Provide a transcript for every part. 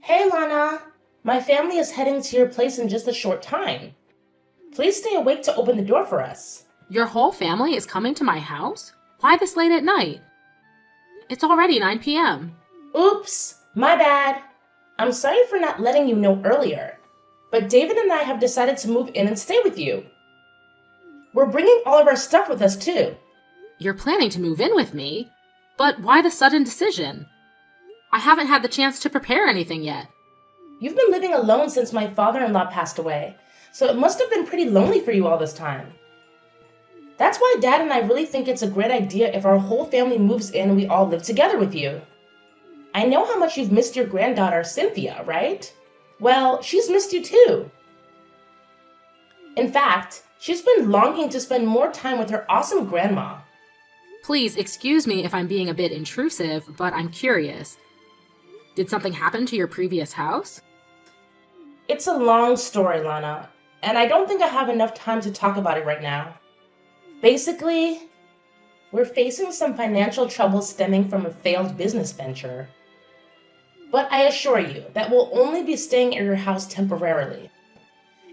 Hey, Lana. My family is heading to your place in just a short time. Please stay awake to open the door for us. Your whole family is coming to my house? Why this late at night? It's already 9 p.m. Oops, my bad. I'm sorry for not letting you know earlier, but David and I have decided to move in and stay with you. We're bringing all of our stuff with us, too. You're planning to move in with me? But why the sudden decision? I haven't had the chance to prepare anything yet. You've been living alone since my father-in-law passed away, so it must have been pretty lonely for you all this time. That's why Dad and I really think it's a great idea if our whole family moves in and we all live together with you. I know how much you've missed your granddaughter, Cynthia, right? Well, she's missed you too. In fact, she's been longing to spend more time with her awesome grandma. Please excuse me if I'm being a bit intrusive, but I'm curious. Did something happen to your previous house? It's a long story, Lana, and I don't think I have enough time to talk about it right now. Basically, we're facing some financial trouble stemming from a failed business venture. But I assure you that we'll only be staying at your house temporarily.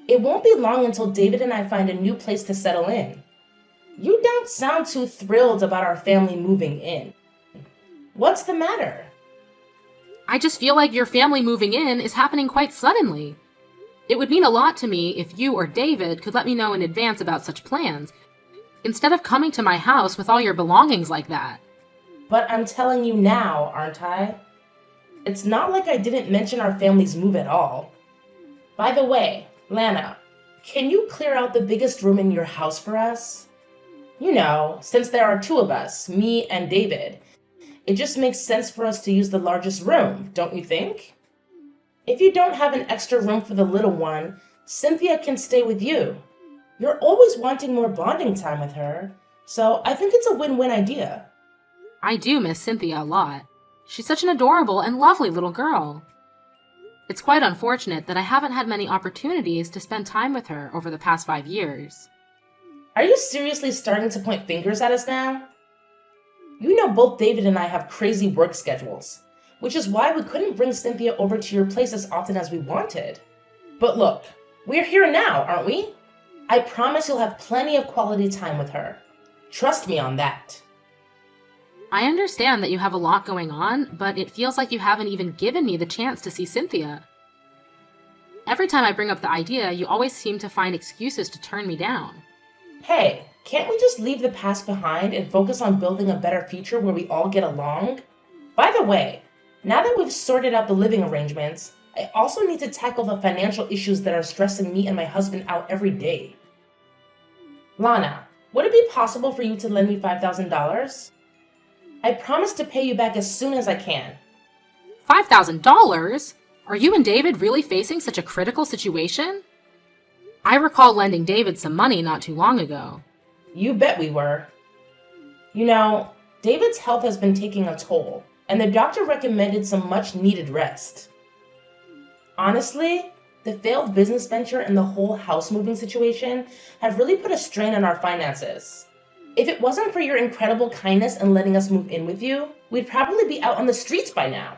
It won't be long until David and I find a new place to settle in. You don't sound too thrilled about our family moving in. What's the matter? I just feel like your family moving in is happening quite suddenly. It would mean a lot to me if you or David could let me know in advance about such plans, instead of coming to my house with all your belongings like that. But I'm telling you now, aren't I? It's not like I didn't mention our family's move at all. By the way, Lana, can you clear out the biggest room in your house for us? You know, since there are two of us, me and David, it just makes sense for us to use the largest room, don't you think? If you don't have an extra room for the little one, Cynthia can stay with you. You're always wanting more bonding time with her, so I think it's a win-win idea. I do miss Cynthia a lot. She's such an adorable and lovely little girl. It's quite unfortunate that I haven't had many opportunities to spend time with her over the past 5 years. Are you seriously starting to point fingers at us now? You know both David and I have crazy work schedules, which is why we couldn't bring Cynthia over to your place as often as we wanted. But look, we're here now, aren't we? I promise you'll have plenty of quality time with her. Trust me on that. I understand that you have a lot going on, but it feels like you haven't even given me the chance to see Cynthia. Every time I bring up the idea, you always seem to find excuses to turn me down. Hey, can't we just leave the past behind and focus on building a better future where we all get along? By the way, now that we've sorted out the living arrangements, I also need to tackle the financial issues that are stressing me and my husband out every day. Lana, would it be possible for you to lend me $5,000? I promise to pay you back as soon as I can. $5,000? Are you and David really facing such a critical situation? I recall lending David some money not too long ago. You bet we were. You know, David's health has been taking a toll, and the doctor recommended some much-needed rest. Honestly, the failed business venture and the whole house moving situation have really put a strain on our finances. If it wasn't for your incredible kindness and letting us move in with you, we'd probably be out on the streets by now.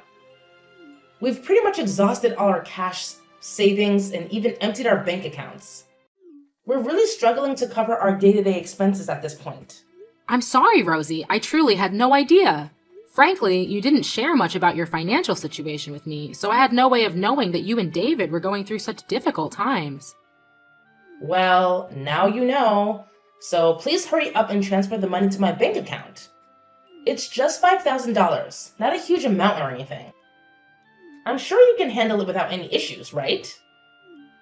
We've pretty much exhausted all our cash, savings, and even emptied our bank accounts. We're really struggling to cover our day-to-day expenses at this point. I'm sorry, Rosie. I truly had no idea. Frankly, you didn't share much about your financial situation with me, so I had no way of knowing that you and David were going through such difficult times. Well, now you know. So please hurry up and transfer the money to my bank account. It's just $5,000, not a huge amount or anything. I'm sure you can handle it without any issues, right?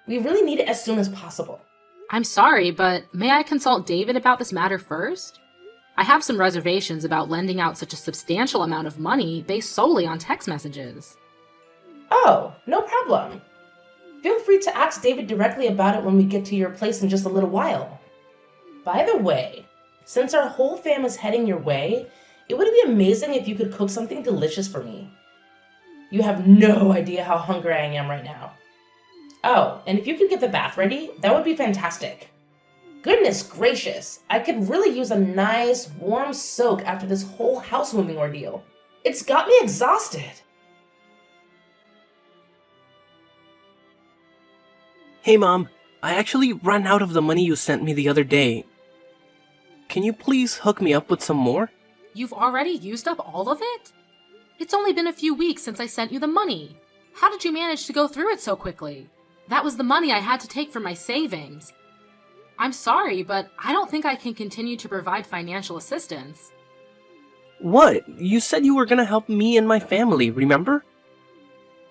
We really need it as soon as possible. I'm sorry, but may I consult David about this matter first? I have some reservations about lending out such a substantial amount of money based solely on text messages. Oh, no problem. Feel free to ask David directly about it when we get to your place in just a little while. By the way, since our whole fam is heading your way, it would be amazing if you could cook something delicious for me. You have no idea how hungry I am right now. Oh, and if you could get the bath ready, that would be fantastic. Goodness gracious, I could really use a nice, warm soak after this whole house moving ordeal. It's got me exhausted. Hey Mom, I actually ran out of the money you sent me the other day. Can you please hook me up with some more? You've already used up all of it? It's only been a few weeks since I sent you the money. How did you manage to go through it so quickly? That was the money I had to take from my savings. I'm sorry, but I don't think I can continue to provide financial assistance. What? You said you were gonna help me and my family, remember?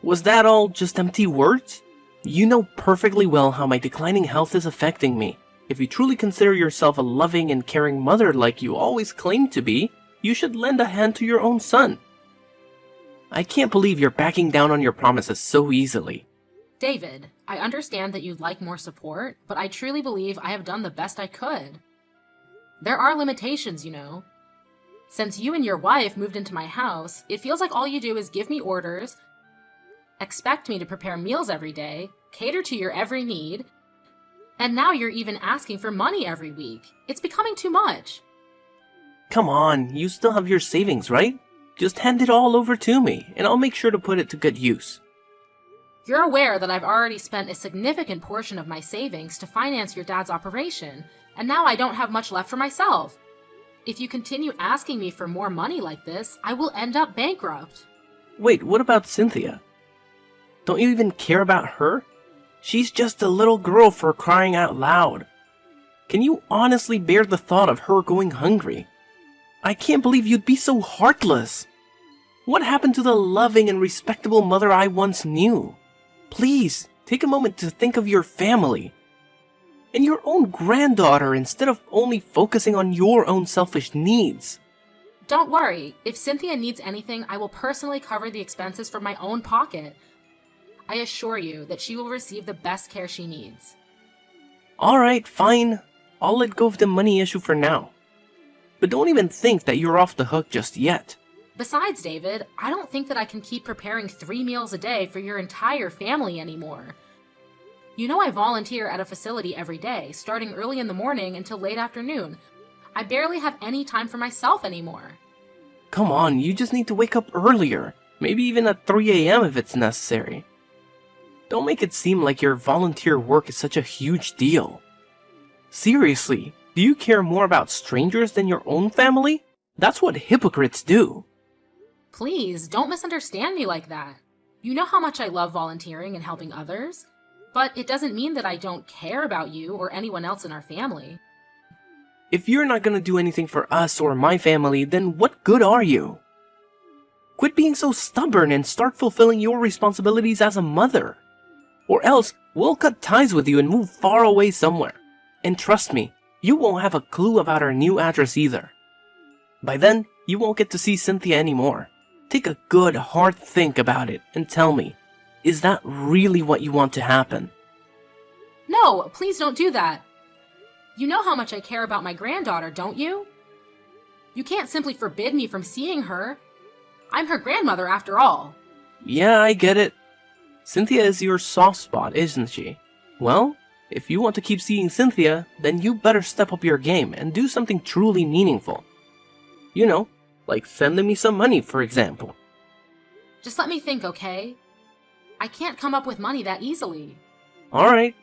Was that all just empty words? You know perfectly well how my declining health is affecting me. If you truly consider yourself a loving and caring mother like you always claimed to be, you should lend a hand to your own son. I can't believe you're backing down on your promises so easily. David, I understand that you'd like more support, but I truly believe I have done the best I could. There are limitations, you know. Since you and your wife moved into my house, it feels like all you do is give me orders, expect me to prepare meals every day, cater to your every need, and now you're even asking for money every week. It's becoming too much. Come on, you still have your savings, right? Just hand it all over to me, and I'll make sure to put it to good use. You're aware that I've already spent a significant portion of my savings to finance your dad's operation, and now I don't have much left for myself. If you continue asking me for more money like this, I will end up bankrupt. Wait, what about Cynthia? Don't you even care about her? She's just a little girl for crying out loud. Can you honestly bear the thought of her going hungry? I can't believe you'd be so heartless. What happened to the loving and respectable mother I once knew? Please, take a moment to think of your family and your own granddaughter instead of only focusing on your own selfish needs. Don't worry. If Cynthia needs anything, I will personally cover the expenses from my own pocket. I assure you that she will receive the best care she needs. Alright, fine. I'll let go of the money issue for now. But don't even think that you're off the hook just yet. Besides, David, I don't think that I can keep preparing 3 meals a day for your entire family anymore. You know I volunteer at a facility every day, starting early in the morning until late afternoon. I barely have any time for myself anymore. Come on, you just need to wake up earlier. Maybe even at 3 a.m. if it's necessary. Don't make it seem like your volunteer work is such a huge deal. Seriously, do you care more about strangers than your own family? That's what hypocrites do. Please, don't misunderstand me like that. You know how much I love volunteering and helping others, but it doesn't mean that I don't care about you or anyone else in our family. If you're not gonna do anything for us or my family, then what good are you? Quit being so stubborn and start fulfilling your responsibilities as a mother. Or else, we'll cut ties with you and move far away somewhere. And trust me, you won't have a clue about our new address either. By then, you won't get to see Cynthia anymore. Take a good, hard think about it and tell me, is that really what you want to happen? No, please don't do that. You know how much I care about my granddaughter, don't you? You can't simply forbid me from seeing her. I'm her grandmother after all. Yeah, I get it. Cynthia is your soft spot, isn't she? Well, if you want to keep seeing Cynthia, then you better step up your game and do something truly meaningful. You know, like sending me some money, for example. Just let me think, okay? I can't come up with money that easily. Alright,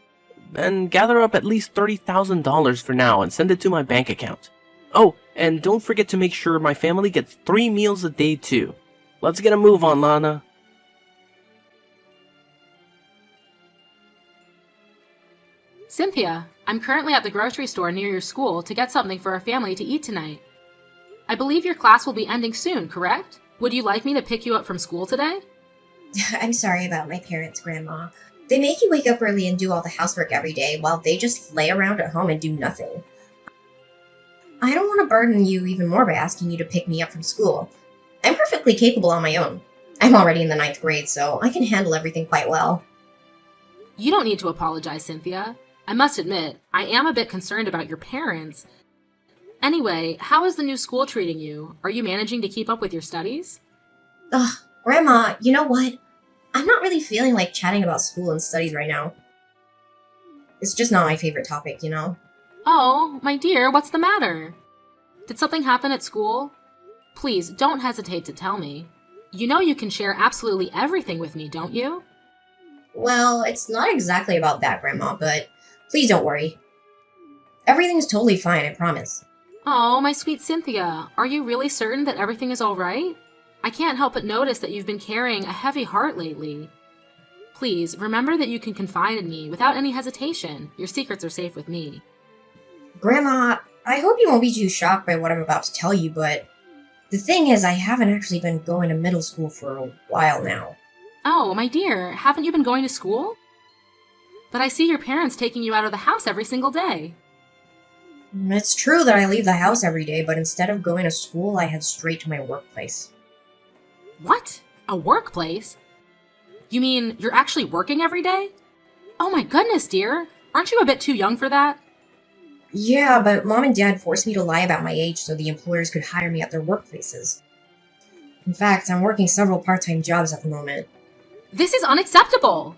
then gather up at least $30,000 for now and send it to my bank account. Oh, and don't forget to make sure my family gets 3 meals a day too. Let's get a move on, Lana. Cynthia, I'm currently at the grocery store near your school to get something for our family to eat tonight. I believe your class will be ending soon, correct? Would you like me to pick you up from school today? I'm sorry about my parents, Grandma. They make you wake up early and do all the housework every day while they just lay around at home and do nothing. I don't want to burden you even more by asking you to pick me up from school. I'm perfectly capable on my own. I'm already in the 9th grade, so I can handle everything quite well. You don't need to apologize, Cynthia. I must admit, I am a bit concerned about your parents. Anyway, how is the new school treating you? Are you managing to keep up with your studies? Ugh, Grandma, you know what? I'm not really feeling like chatting about school and studies right now. It's just not my favorite topic, you know? Oh, my dear, what's the matter? Did something happen at school? Please, don't hesitate to tell me. You know you can share absolutely everything with me, don't you? Well, it's not exactly about that, Grandma, but please don't worry. Everything's totally fine, I promise. Oh, my sweet Cynthia, are you really certain that everything is all right? I can't help but notice that you've been carrying a heavy heart lately. Please, remember that you can confide in me without any hesitation. Your secrets are safe with me. Grandma, I hope you won't be too shocked by what I'm about to tell you, but the thing is, I haven't actually been going to middle school for a while now. Oh, my dear, haven't you been going to school? But I see your parents taking you out of the house every single day. It's true that I leave the house every day, but instead of going to school, I head straight to my workplace. What? A workplace? You mean you're actually working every day? Oh my goodness, dear. Aren't you a bit too young for that? Yeah, but Mom and Dad forced me to lie about my age so the employers could hire me at their workplaces. In fact, I'm working several part-time jobs at the moment. This is unacceptable!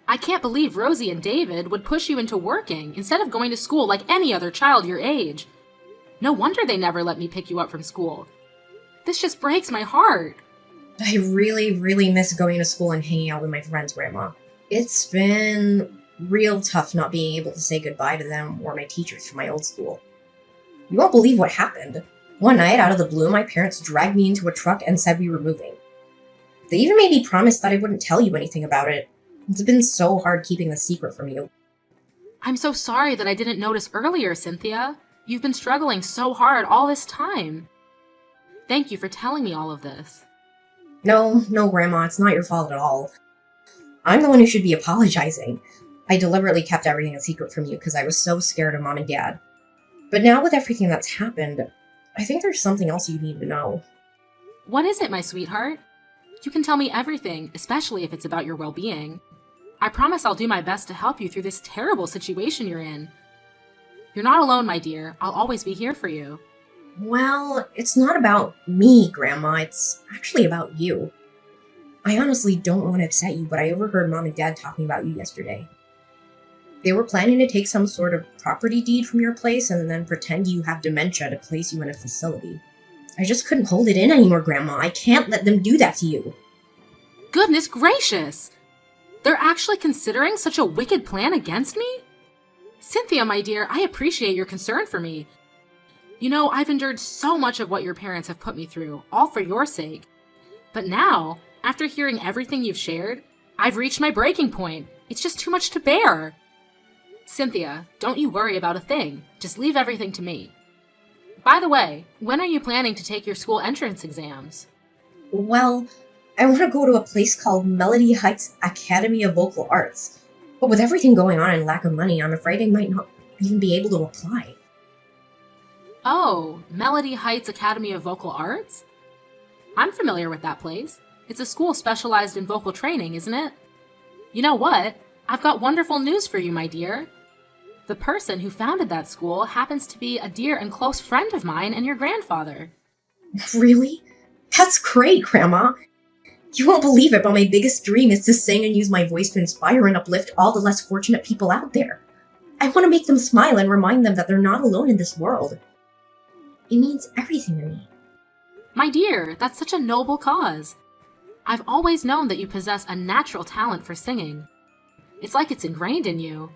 I can't believe Rosie and David would push you into working instead of going to school like any other child your age. No wonder they never let me pick you up from school. This just breaks my heart. I really miss going to school and hanging out with my friends, Grandma. It's been real tough not being able to say goodbye to them or my teachers from my old school. You won't believe what happened. One night, out of the blue, my parents dragged me into a truck and said we were moving. They even made me promise that I wouldn't tell you anything about it. It's been so hard keeping the secret from you. I'm so sorry that I didn't notice earlier, Cynthia. You've been struggling so hard all this time. Thank you for telling me all of this. No, Grandma, it's not your fault at all. I'm the one who should be apologizing. I deliberately kept everything a secret from you because I was so scared of Mom and Dad. But now with everything that's happened, I think there's something else you need to know. What is it, my sweetheart? You can tell me everything, especially if it's about your well-being. I promise I'll do my best to help you through this terrible situation you're in. You're not alone, my dear. I'll always be here for you. Well, it's not about me, Grandma. It's actually about you. I honestly don't want to upset you, but I overheard Mom and Dad talking about you yesterday. They were planning to take some sort of property deed from your place and then pretend you have dementia to place you in a facility. I just couldn't hold it in anymore, Grandma. I can't let them do that to you. Goodness gracious! They're actually considering such a wicked plan against me? Cynthia, my dear, I appreciate your concern for me. You know, I've endured so much of what your parents have put me through, all for your sake. But now, after hearing everything you've shared, I've reached my breaking point. It's just too much to bear. Cynthia, don't you worry about a thing. Just leave everything to me. By the way, when are you planning to take your school entrance exams? Well, I want to go to a place called Melody Heights Academy of Vocal Arts. But with everything going on and lack of money, I'm afraid I might not even be able to apply. Oh, Melody Heights Academy of Vocal Arts? I'm familiar with that place. It's a school specialized in vocal training, isn't it? You know what? I've got wonderful news for you, my dear. The person who founded that school happens to be a dear and close friend of mine and your grandfather. Really? That's great, Grandma. You won't believe it, but my biggest dream is to sing and use my voice to inspire and uplift all the less fortunate people out there. I want to make them smile and remind them that they're not alone in this world. It means everything to me. My dear, that's such a noble cause. I've always known that you possess a natural talent for singing. It's like it's ingrained in you.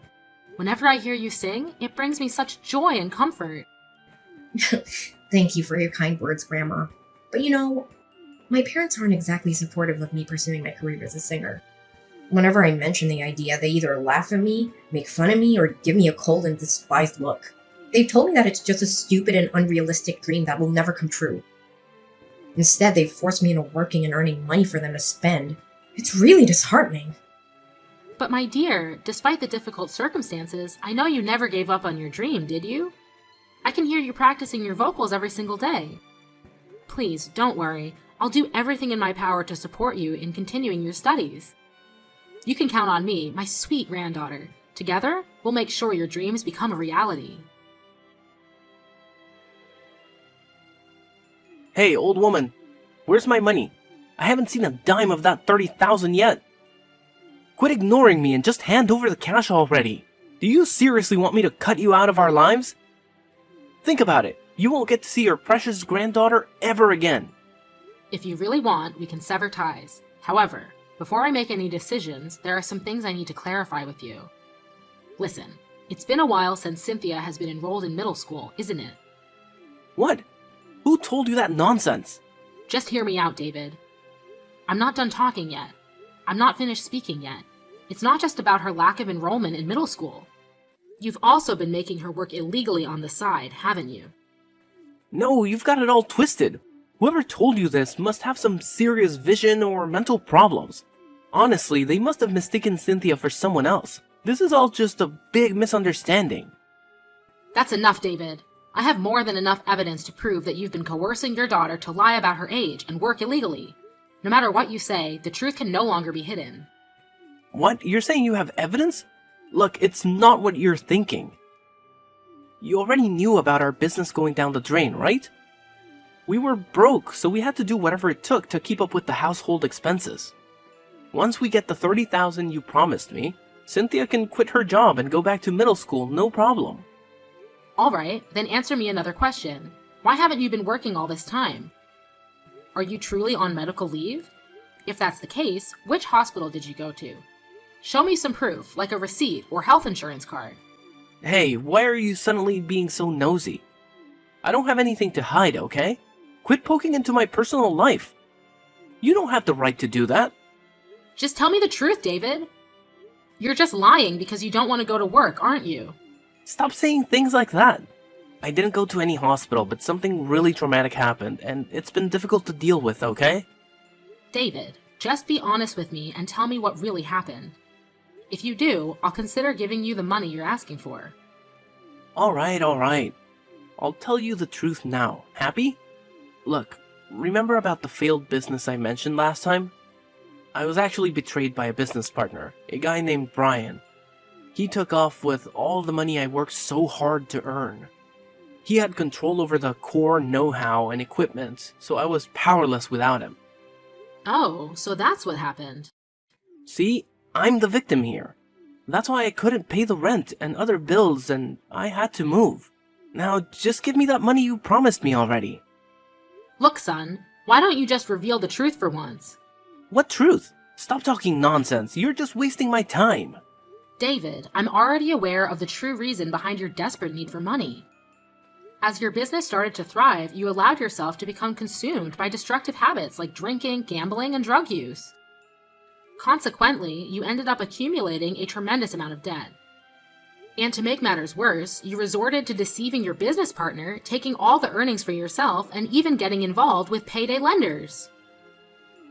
Whenever I hear you sing, it brings me such joy and comfort. Thank you for your kind words, Grandma. But you know, my parents aren't exactly supportive of me pursuing my career as a singer. Whenever I mention the idea, they either laugh at me, make fun of me, or give me a cold and despised look. They've told me that it's just a stupid and unrealistic dream that will never come true. Instead, they've forced me into working and earning money for them to spend. It's really disheartening. But my dear, despite the difficult circumstances, I know you never gave up on your dream, did you? I can hear you practicing your vocals every single day. Please, don't worry. I'll do everything in my power to support you in continuing your studies. You can count on me, my sweet granddaughter. Together, we'll make sure your dreams become a reality. Hey, old woman, where's my money? I haven't seen a dime of that 30,000 yet. Quit ignoring me and just hand over the cash already. Do you seriously want me to cut you out of our lives? Think about it. You won't get to see your precious granddaughter ever again. If you really want, we can sever ties. However, Before I make any decisions, there are some things I need to clarify with you. Listen, it's been a while since Cynthia has been enrolled in middle school, isn't it? What? Who told you that nonsense? Just hear me out, David. I'm not done talking yet. I'm not finished speaking yet. It's not just about her lack of enrollment in middle school. You've also been making her work illegally on the side, haven't you? No, you've got it all twisted. Whoever told you this must have some serious vision or mental problems. Honestly, they must have mistaken Cynthia for someone else. This is all just a big misunderstanding. That's enough, David. I have more than enough evidence to prove that you've been coercing your daughter to lie about her age and work illegally. No matter what you say, the truth can no longer be hidden. What? You're saying you have evidence? Look, it's not what you're thinking. You already knew about our business going down the drain, right? We were broke, so we had to do whatever it took to keep up with the household expenses. Once we get the $30,000 you promised me, Cynthia can quit her job and go back to middle school, no problem. Alright, then answer me another question. Why haven't you been working all this time? Are you truly on medical leave? If that's the case, which hospital did you go to? Show me some proof, like a receipt or health insurance card. Hey, why are you suddenly being so nosy? I don't have anything to hide, okay? Quit poking into my personal life. You don't have the right to do that. Just tell me the truth, David. You're just lying because you don't want to go to work, aren't you? Stop saying things like that. I didn't go to any hospital, but something really traumatic happened, and it's been difficult to deal with, okay? David, just be honest with me and tell me what really happened. If you do, I'll consider giving you the money you're asking for. Alright. I'll tell you the truth now. Happy? Look, remember about the failed business I mentioned last time? I was actually betrayed by a business partner, a guy named Brian. He took off with all the money I worked so hard to earn. He had control over the core know-how and equipment, so I was powerless without him. Oh, so that's what happened. See, I'm the victim here. That's why I couldn't pay the rent and other bills, and I had to move. Now, just give me that money you promised me already. Look, son, why don't you just reveal the truth for once? What truth? Stop talking nonsense. You're just wasting my time. David, I'm already aware of the true reason behind your desperate need for money. As your business started to thrive, you allowed yourself to become consumed by destructive habits like drinking, gambling, and drug use. Consequently, you ended up accumulating a tremendous amount of debt. And to make matters worse, you resorted to deceiving your business partner, taking all the earnings for yourself, and even getting involved with payday lenders.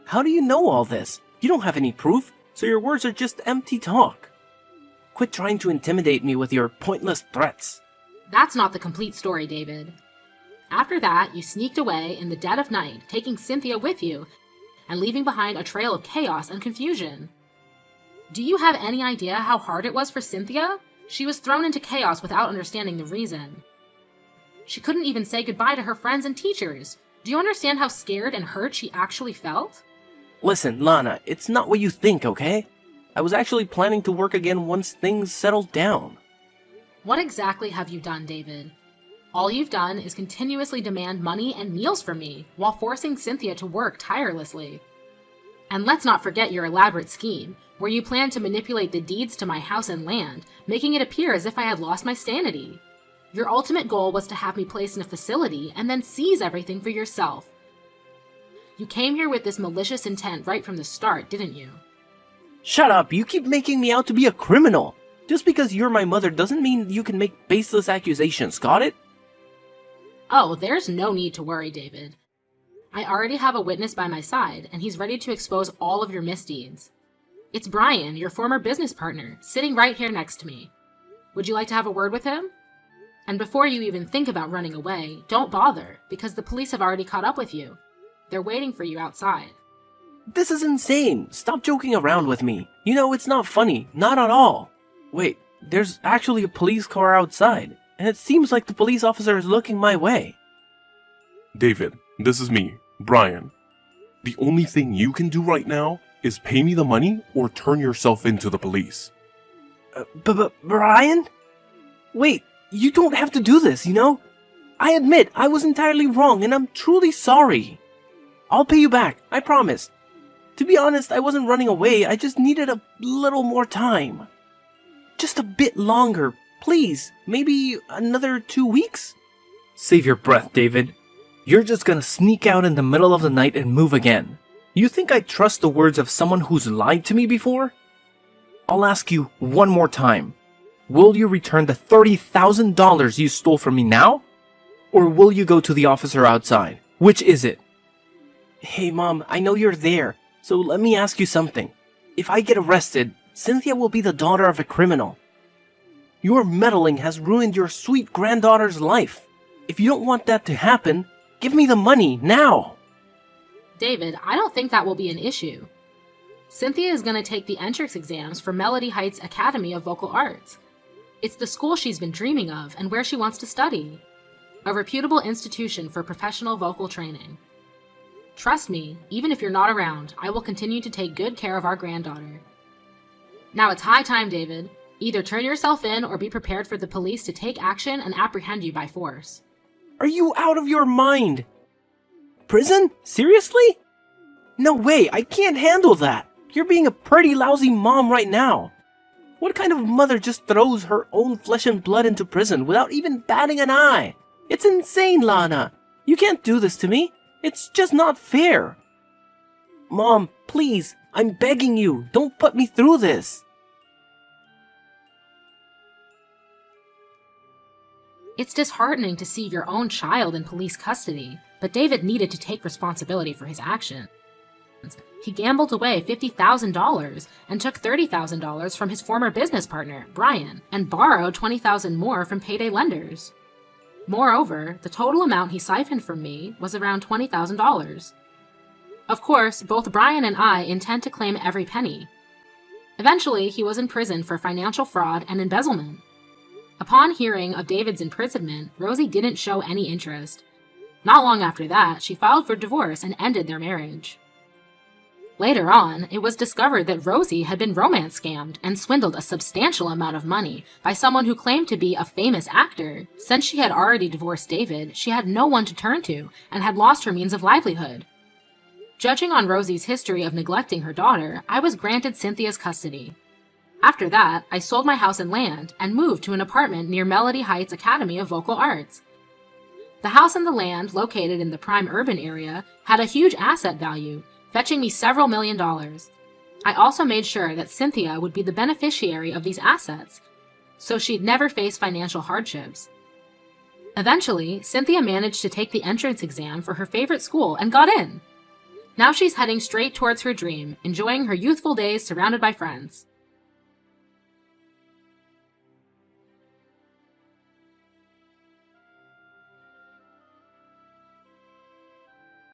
How do you know all this? You don't have any proof, so your words are just empty talk. Quit trying to intimidate me with your pointless threats. That's not the complete story, David. After that, you sneaked away in the dead of night, taking Cynthia with you, and leaving behind a trail of chaos and confusion. Do you have any idea how hard it was for Cynthia? She was thrown into chaos without understanding the reason. She couldn't even say goodbye to her friends and teachers. Do you understand how scared and hurt she actually felt? Listen, Lana, it's not what you think, okay? I was actually planning to work again once things settled down. What exactly have you done, David? All you've done is continuously demand money and meals from me, while forcing Cynthia to work tirelessly. And let's not forget your elaborate scheme, where you planned to manipulate the deeds to my house and land, making it appear as if I had lost my sanity. Your ultimate goal was to have me placed in a facility and then seize everything for yourself. You came here with this malicious intent right from the start, didn't you? Shut up, you keep making me out to be a criminal. Just because you're my mother doesn't mean you can make baseless accusations, got it? Oh, there's no need to worry, David. I already have a witness by my side, and he's ready to expose all of your misdeeds. It's Brian, your former business partner, sitting right here next to me. Would you like to have a word with him? And before you even think about running away, don't bother, because the police have already caught up with you. They're waiting for you outside. This is insane. Stop joking around with me. You know, it's not funny. Not at all. Wait, there's actually a police car outside, and it seems like the police officer is looking my way. David, this is me, Brian. The only thing you can do right now is pay me the money or turn yourself into the police. Brian? Wait, you don't have to do this, you know? I admit I was entirely wrong, and I'm truly sorry. I'll pay you back, I promise. To be honest, I wasn't running away, I just needed a little more time. Just a bit longer, please. Maybe another 2 weeks? Save your breath, David. You're just gonna sneak out in the middle of the night and move again. You think I trust the words of someone who's lied to me before? I'll ask you one more time. Will you return the $30,000 you stole from me now? Or will you go to the officer outside? Which is it? Hey, Mom, I know you're there, so let me ask you something. If I get arrested, Cynthia will be the daughter of a criminal. Your meddling has ruined your sweet granddaughter's life. If you don't want that to happen, give me the money, now! David, I don't think that will be an issue. Cynthia is going to take the entrance exams for Melody Heights Academy of Vocal Arts. It's the school she's been dreaming of and where she wants to study. A reputable institution for professional vocal training. Trust me, even if you're not around, I will continue to take good care of our granddaughter. Now it's high time, David. Either turn yourself in or be prepared for the police to take action and apprehend you by force. Are you out of your mind? Prison? Seriously? No way, I can't handle that. You're being a pretty lousy mom right now. What kind of mother just throws her own flesh and blood into prison without even batting an eye? It's insane, Lana. You can't do this to me. It's just not fair. Mom, please, I'm begging you, don't put me through this. It's disheartening to see your own child in police custody, but David needed to take responsibility for his actions. He gambled away $50,000 and took $30,000 from his former business partner, Brian, and borrowed $20,000 more from payday lenders. Moreover, the total amount he siphoned from me was around $20,000. Of course, both Brian and I intend to claim every penny. Eventually, he was in prison for financial fraud and embezzlement. Upon hearing of David's imprisonment, Rosie didn't show any interest. Not long after that, she filed for divorce and ended their marriage. Later on, it was discovered that Rosie had been romance scammed and swindled a substantial amount of money by someone who claimed to be a famous actor. Since she had already divorced David, she had no one to turn to and had lost her means of livelihood. Judging on Rosie's history of neglecting her daughter, I was granted Cynthia's custody. After that, I sold my house and land and moved to an apartment near Melody Heights Academy of Vocal Arts. The house and the land, located in the prime urban area, had a huge asset value, fetching me several $1,000,000. I also made sure that Cynthia would be the beneficiary of these assets, so she'd never face financial hardships. Eventually, Cynthia managed to take the entrance exam for her favorite school and got in. Now she's heading straight towards her dream, enjoying her youthful days surrounded by friends.